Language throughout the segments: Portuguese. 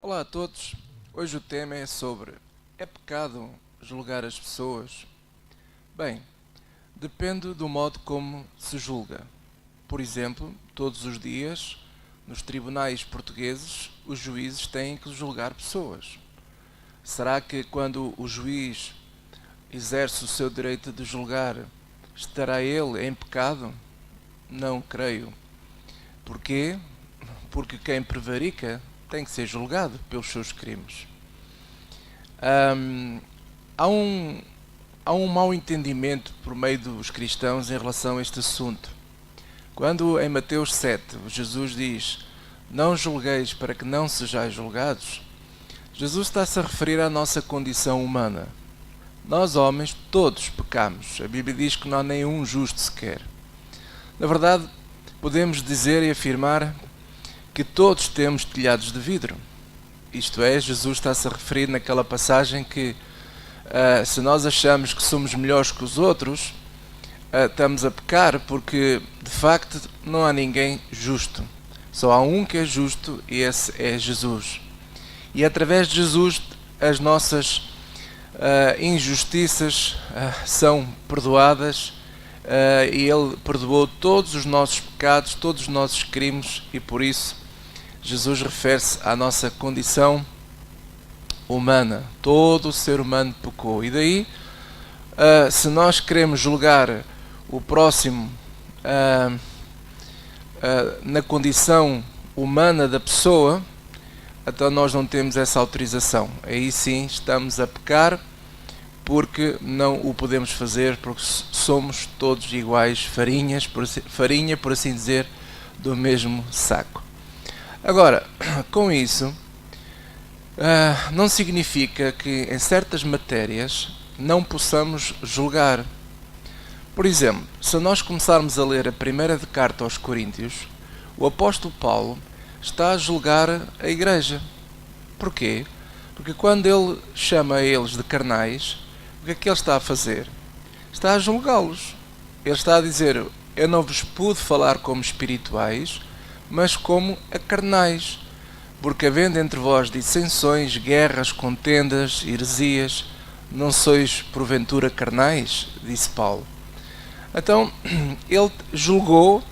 Olá a todos, hoje o tema é sobre: é pecado julgar as pessoas? Bem, depende do modo como se julga. Por exemplo, todos os dias, nos tribunais portugueses, os juízes têm que julgar pessoas. Será que quando o juiz exerce o seu direito de julgar, estará ele em pecado? Não creio. Porquê? Porque quem prevarica tem que ser julgado pelos seus crimes. Há um mau entendimento por meio dos cristãos em relação a este assunto. Quando em Mateus 7 Jesus diz: não julgueis para que não sejais julgados, Jesus está-se a referir à nossa condição humana. Nós homens todos pecamos. A Bíblia diz que não há nenhum justo sequer. Na verdade, podemos dizer e afirmar que todos temos telhados de vidro. Isto é, Jesus está-se a referir naquela passagem que se nós achamos que somos melhores que os outros, estamos a pecar, porque de facto não há ninguém justo. Só há um que é justo e esse é Jesus. E através de Jesus as nossas injustiças são perdoadas e Ele perdoou todos os nossos pecados, todos os nossos crimes, e por isso Jesus refere-se à nossa condição humana. Todo o ser humano pecou. E daí, se nós queremos julgar o próximo na condição humana da pessoa, então nós não temos essa autorização. Aí sim estamos a pecar, porque não o podemos fazer, porque somos todos iguais, farinha, por assim dizer, do mesmo saco. Agora, com isso, não significa que em certas matérias não possamos julgar. Por exemplo, se nós começarmos a ler a primeira carta aos Coríntios, o apóstolo Paulo está a julgar a igreja. Porquê? Porque quando ele chama eles de carnais, o que é que ele está a fazer? Está a julgá-los. Ele está a dizer: eu não vos pude falar como espirituais, mas como a carnais, porque havendo entre vós dissensões, guerras, contendas, heresias, não sois porventura carnais? Disse Paulo. Então, ele julgou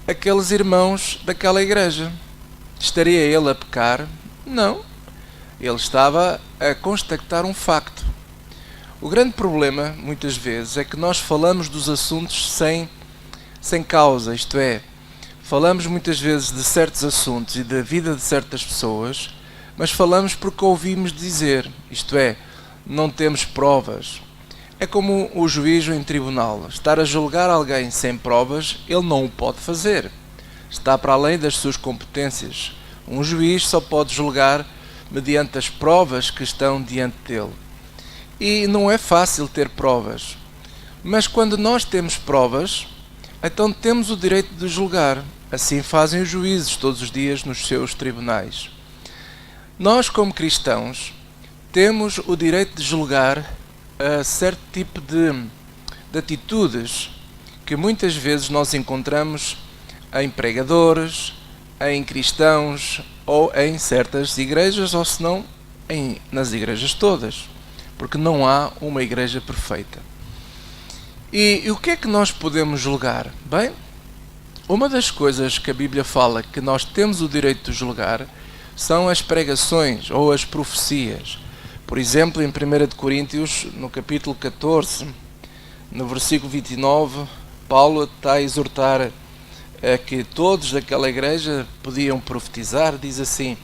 aqueles irmãos daquela igreja. Estaria ele a pecar? Não. Ele estava a constatar um facto. O grande problema, muitas vezes, é que nós falamos dos assuntos sem causa, isto é, falamos muitas vezes de certos assuntos e da vida de certas pessoas, mas falamos porque ouvimos dizer, isto é, não temos provas. É como o juiz em tribunal. Estar a julgar alguém sem provas, ele não o pode fazer. Está para além das suas competências. Um juiz só pode julgar mediante as provas que estão diante dele. E não é fácil ter provas. Mas quando nós temos provas, então temos o direito de julgar. Assim fazem os juízes todos os dias nos seus tribunais. Nós, como cristãos, temos o direito de julgar certo tipo de atitudes que muitas vezes nós encontramos em pregadores, em cristãos ou em certas igrejas, ou se não, nas igrejas todas. Porque não há uma igreja perfeita. E o que é que nós podemos julgar? Bem, uma das coisas que a Bíblia fala que nós temos o direito de julgar são as pregações ou as profecias. Por exemplo, em 1 Coríntios, no capítulo 14, no versículo 29, Paulo está a exortar que todos daquela igreja podiam profetizar. Diz assim: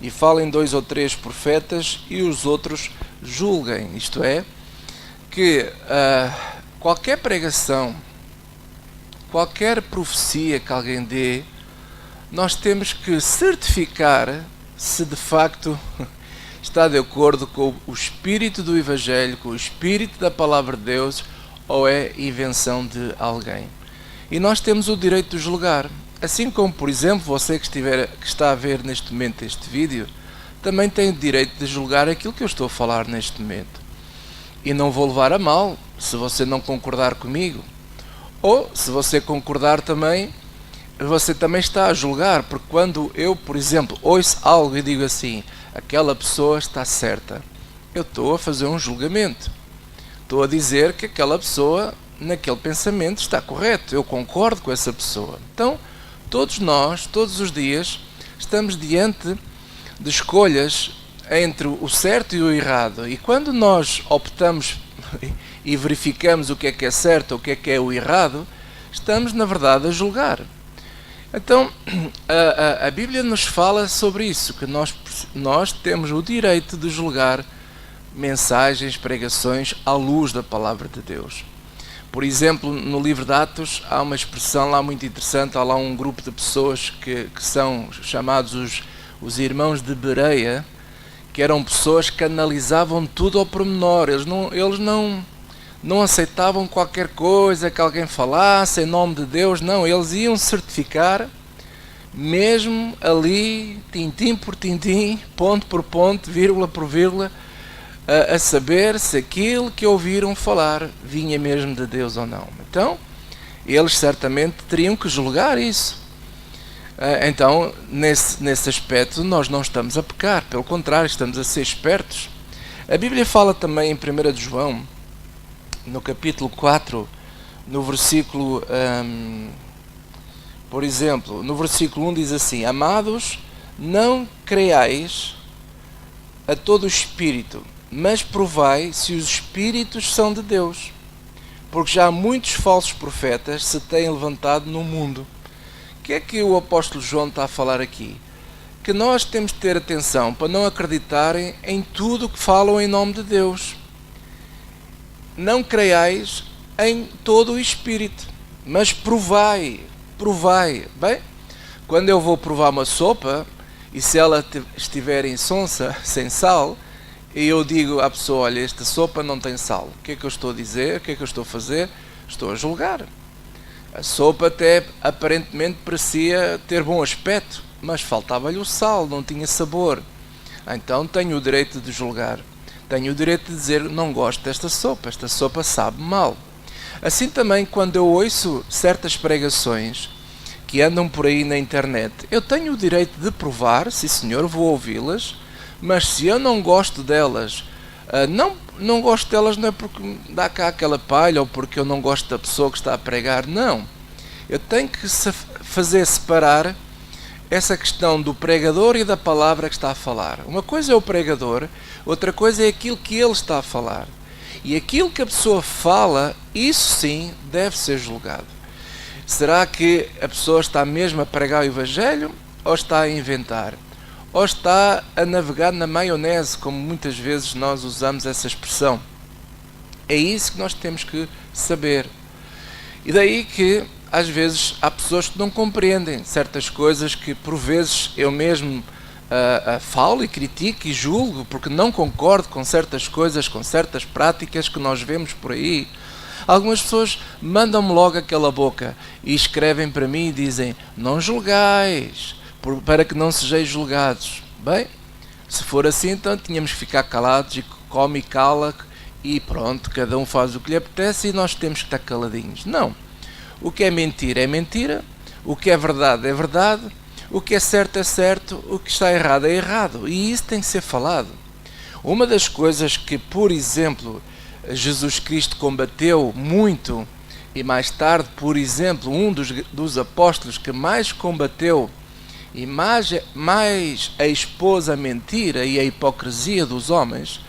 e falem 2 ou 3 profetas e os outros julguem. Isto é, que qualquer pregação, qualquer profecia que alguém dê, nós temos que certificar se de facto está de acordo com o espírito do Evangelho, com o espírito da Palavra de Deus, ou é invenção de alguém. E nós temos o direito de julgar. Assim como, por exemplo, você que está a ver neste momento este vídeo, também tem o direito de julgar aquilo que eu estou a falar neste momento. E não vou levar a mal se você não concordar comigo. Ou, se você concordar também, você também está a julgar, porque quando eu, por exemplo, ouço algo e digo assim, aquela pessoa está certa, eu estou a fazer um julgamento. Estou a dizer que aquela pessoa, naquele pensamento, está correto. Eu concordo com essa pessoa. Então, todos nós, todos os dias, estamos diante de escolhas entre o certo e o errado. E quando nós optamos e verificamos o que é certo, o que é o errado, estamos, na verdade, a julgar. Então, a Bíblia nos fala sobre isso, que nós temos o direito de julgar mensagens, pregações à luz da Palavra de Deus. Por exemplo, no livro de Atos há uma expressão lá muito interessante, há lá um grupo de pessoas que são chamados os irmãos de Bereia, que eram pessoas que analisavam tudo ao pormenor. Eles não aceitavam qualquer coisa que alguém falasse em nome de Deus, não, eles iam certificar, mesmo ali, tintim por tintim, ponto por ponto, vírgula por vírgula, a saber se aquilo que ouviram falar vinha mesmo de Deus ou não. Então, eles certamente teriam que julgar isso. Então, nesse aspecto, nós não estamos a pecar, pelo contrário, estamos a ser espertos. A Bíblia fala também em 1 de João, no capítulo 4, no versículo, por exemplo, no versículo 1 diz assim: Amados, não creiais a todo o espírito, mas provai se os espíritos são de Deus, porque já muitos falsos profetas se têm levantado no mundo. O que é que o apóstolo João está a falar aqui? Que nós temos de ter atenção para não acreditarem em tudo que falam em nome de Deus. Não creiais em todo o espírito, mas provai. Bem, quando eu vou provar uma sopa, e se ela estiver insonsa, sem sal, e eu digo à pessoa, olha, esta sopa não tem sal. O que é que eu estou a dizer? O que é que eu estou a fazer? Estou a julgar. A sopa até aparentemente parecia ter bom aspecto, mas faltava-lhe o sal, não tinha sabor. Então tenho o direito de julgar. Tenho o direito de dizer, não gosto desta sopa, esta sopa sabe mal. Assim também, quando eu ouço certas pregações que andam por aí na internet, eu tenho o direito de provar, sim senhor, vou ouvi-las, mas se eu não gosto delas, não gosto delas não é porque dá cá aquela palha ou porque eu não gosto da pessoa que está a pregar, não. Eu tenho que fazer separar essa questão do pregador e da palavra que está a falar. Uma coisa é o pregador, outra coisa é aquilo que ele está a falar. E aquilo que a pessoa fala, isso sim deve ser julgado. Será que a pessoa está mesmo a pregar o Evangelho ou está a inventar? Ou está a navegar na maionese, como muitas vezes nós usamos essa expressão? É isso que nós temos que saber. E daí que, às vezes, há pessoas que não compreendem certas coisas que, por vezes, eu mesmo falo e critico e julgo, porque não concordo com certas coisas, com certas práticas que nós vemos por aí. Algumas pessoas mandam-me logo aquela boca e escrevem para mim e dizem, não julgais, para que não sejais julgados. Bem, se for assim, então tínhamos que ficar calados e come e cala e pronto, cada um faz o que lhe apetece e nós temos que estar caladinhos. Não. O que é mentira, o que é verdade, o que é certo, o que está errado é errado. E isso tem que ser falado. Uma das coisas que, por exemplo, Jesus Cristo combateu muito, e mais tarde, por exemplo, um dos apóstolos que mais combateu e mais expôs a mentira e a hipocrisia dos homens,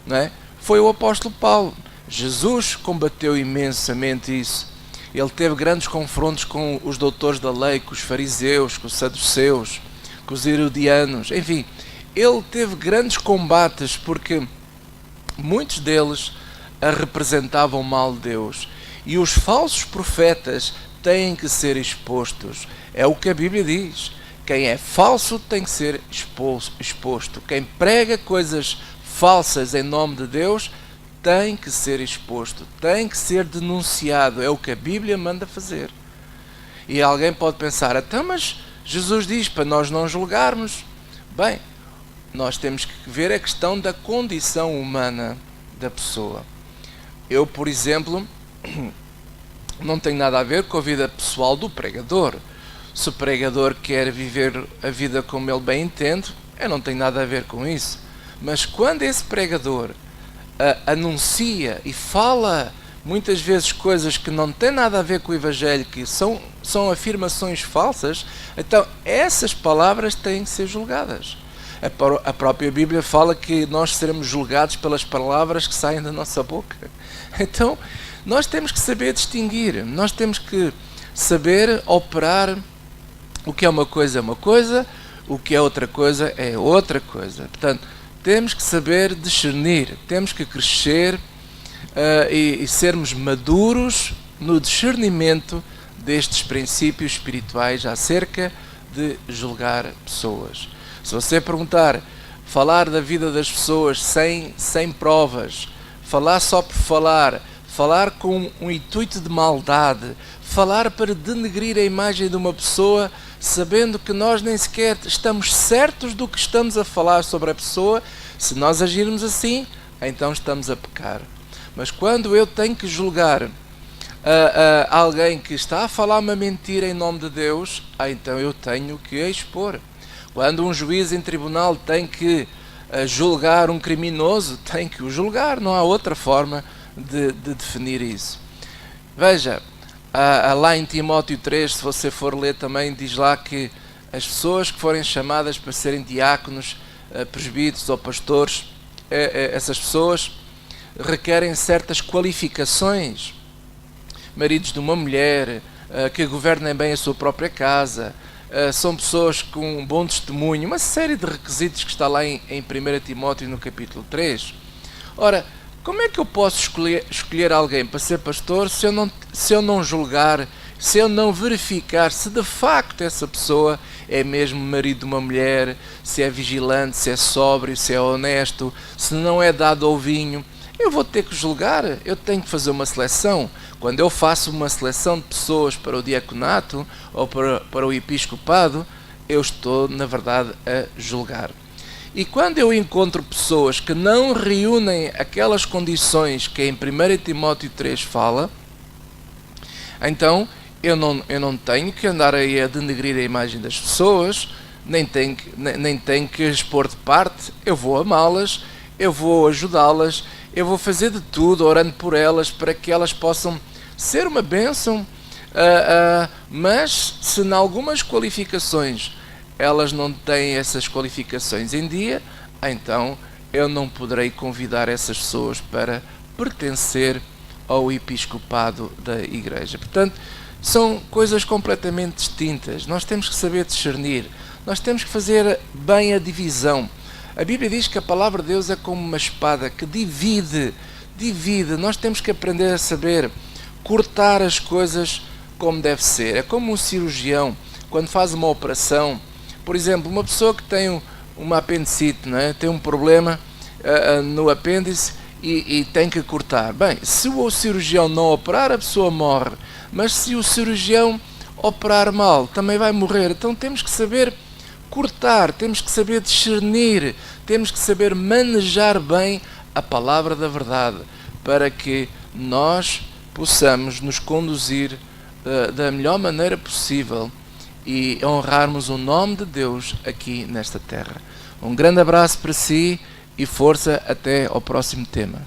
não é? Foi o apóstolo Paulo. Jesus combateu imensamente isso. Ele teve grandes confrontos com os doutores da lei, com os fariseus, com os saduceus, com os herodianos, enfim. Ele teve grandes combates porque muitos deles a representavam mal Deus. E os falsos profetas têm que ser expostos. É o que a Bíblia diz. Quem é falso tem que ser exposto. Quem prega coisas falsas em nome de Deus tem que ser exposto, tem que ser denunciado. É o que a Bíblia manda fazer. E alguém pode pensar, então, mas Jesus diz para nós não julgarmos. Bem, nós temos que ver a questão da condição humana da pessoa. Eu, por exemplo, não tenho nada a ver com a vida pessoal do pregador. Se o pregador quer viver a vida como ele bem entende, eu não tenho nada a ver com isso. Mas quando esse pregador anuncia e fala muitas vezes coisas que não têm nada a ver com o Evangelho, que são afirmações falsas, então essas palavras têm que ser julgadas. A própria Bíblia fala que nós seremos julgados pelas palavras que saem da nossa boca. Então, nós temos que saber distinguir, nós temos que saber operar. O que é uma coisa, o que é outra coisa, é outra coisa. Portanto, temos que saber discernir, temos que crescer e sermos maduros no discernimento destes princípios espirituais acerca de julgar pessoas. Se você perguntar, falar da vida das pessoas sem provas, falar só por falar com um intuito de maldade, falar para denegrir a imagem de uma pessoa, sabendo que nós nem sequer estamos certos do que estamos a falar sobre a pessoa, se nós agirmos assim, então estamos a pecar. Mas quando eu tenho que julgar alguém que está a falar uma mentira em nome de Deus, então eu tenho que expor. Quando um juiz em tribunal tem que julgar um criminoso, tem que o julgar, não há outra forma de definir isso. Veja, lá em Timóteo 3, se você for ler também, diz lá que as pessoas que forem chamadas para serem diáconos, presbíteros ou pastores, essas pessoas requerem certas qualificações. Maridos de uma mulher, que governem bem a sua própria casa, são pessoas com um bom testemunho, uma série de requisitos que está lá em 1 Timóteo no capítulo 3. Ora, como é que eu posso escolher alguém para ser pastor se eu não julgar, se eu não verificar se de facto essa pessoa é mesmo marido de uma mulher, se é vigilante, se é sóbrio, se é honesto, se não é dado ao vinho? Eu vou ter que julgar, eu tenho que fazer uma seleção. Quando eu faço uma seleção de pessoas para o diaconato ou para o episcopado, eu estou, na verdade, a julgar. E quando eu encontro pessoas que não reúnem aquelas condições que em 1 Timóteo 3 fala, então eu não tenho que andar aí a denegrir a imagem das pessoas, nem tenho que expor de parte, eu vou amá-las, eu vou ajudá-las, eu vou fazer de tudo, orando por elas, para que elas possam ser uma bênção, mas se em algumas qualificações elas não têm essas qualificações em dia, então eu não poderei convidar essas pessoas para pertencer ao episcopado da igreja. Portanto, são coisas completamente distintas. Nós temos que saber discernir, nós temos que fazer bem a divisão. A Bíblia diz que a palavra de Deus é como uma espada que divide. Nós temos que aprender a saber cortar as coisas como deve ser. É como um cirurgião, quando faz uma operação. Por exemplo, uma pessoa que tem uma apendicite, não é? Tem um problema no apêndice e tem que cortar. Bem, se o cirurgião não operar, a pessoa morre. Mas se o cirurgião operar mal, também vai morrer. Então temos que saber cortar, temos que saber discernir, temos que saber manejar bem a palavra da verdade, para que nós possamos nos conduzir da melhor maneira possível e honrarmos o nome de Deus aqui nesta terra. Um grande abraço para si e força até ao próximo tema.